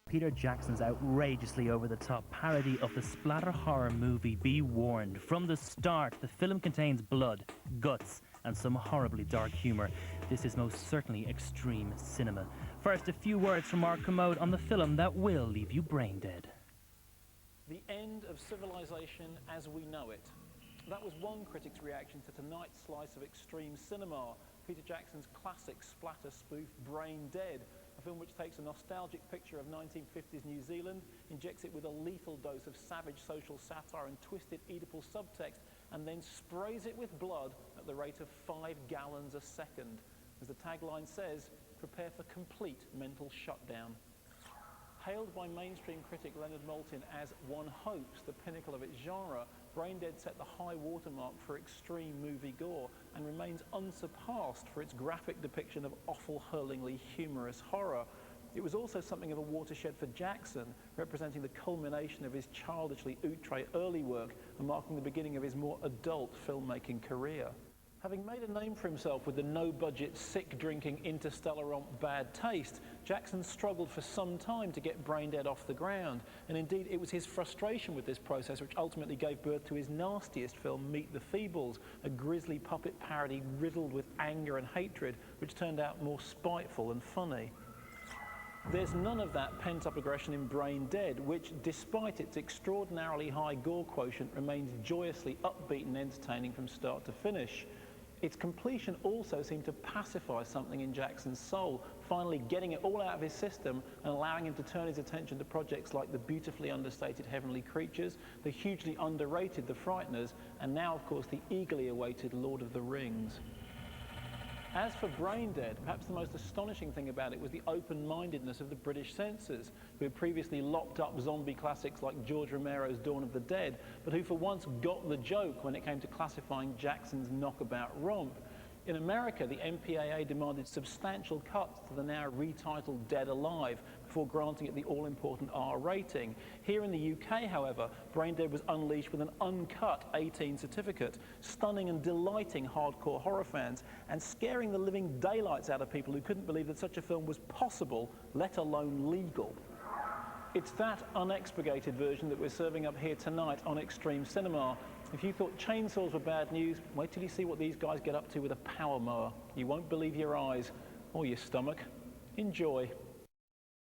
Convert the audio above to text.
Peter Jackson's outrageously over-the-top parody of the splatter horror movie Be Warned. From the start, the film contains blood, guts, and some horribly dark humour. This is most certainly extreme cinema. First, a few words from Mark Kermode on the film that will leave you brain dead. The end of civilization as we know it. That was one critic's reaction to tonight's slice of extreme cinema, Peter Jackson's classic splatter spoof Braindead, a film which takes a nostalgic picture of 1950s New Zealand, injects it with a lethal dose of savage social satire and twisted Oedipal subtext, and then sprays it with blood at the rate of 5 gallons a second. As the tagline says, prepare for complete mental shutdown. Hailed by mainstream critic Leonard Maltin as, one hopes, the pinnacle of its genre, Braindead set the high watermark for extreme movie gore and remains unsurpassed for its graphic depiction of awful, hurlingly humorous horror. It was also something of a watershed for Jackson, representing the culmination of his childishly outre early work and marking the beginning of his more adult filmmaking career. Having made a name for himself with the no-budget, sick-drinking, interstellar romp Bad Taste, Jackson struggled for some time to get Braindead off the ground, and indeed it was his frustration with this process which ultimately gave birth to his nastiest film, Meet the Feebles, a grisly puppet parody riddled with anger and hatred, which turned out more spiteful than funny. There's none of that pent-up aggression in Braindead, which, despite its extraordinarily high gore quotient, remains joyously upbeat and entertaining from start to finish. Its completion also seemed to pacify something in Jackson's soul, finally getting it all out of his system and allowing him to turn his attention to projects like the beautifully understated Heavenly Creatures, the hugely underrated The Frighteners, and now, of course, the eagerly awaited Lord of the Rings. As for Braindead, perhaps the most astonishing thing about it was the open-mindedness of the British censors, who had previously locked up zombie classics like George Romero's Dawn of the Dead, but who for once got the joke when it came to classifying Jackson's knockabout romp. In America, the MPAA demanded substantial cuts to the now retitled Dead Alive before granting it the all-important R rating. Here in the UK, however, Braindead was unleashed with an uncut 18 certificate, stunning and delighting hardcore horror fans, and scaring the living daylights out of people who couldn't believe that such a film was possible, let alone legal. It's that unexpurgated version that we're serving up here tonight on Extreme Cinema. If you thought chainsaws were bad news, wait till you see what these guys get up to with a power mower. You won't believe your eyes or your stomach. Enjoy.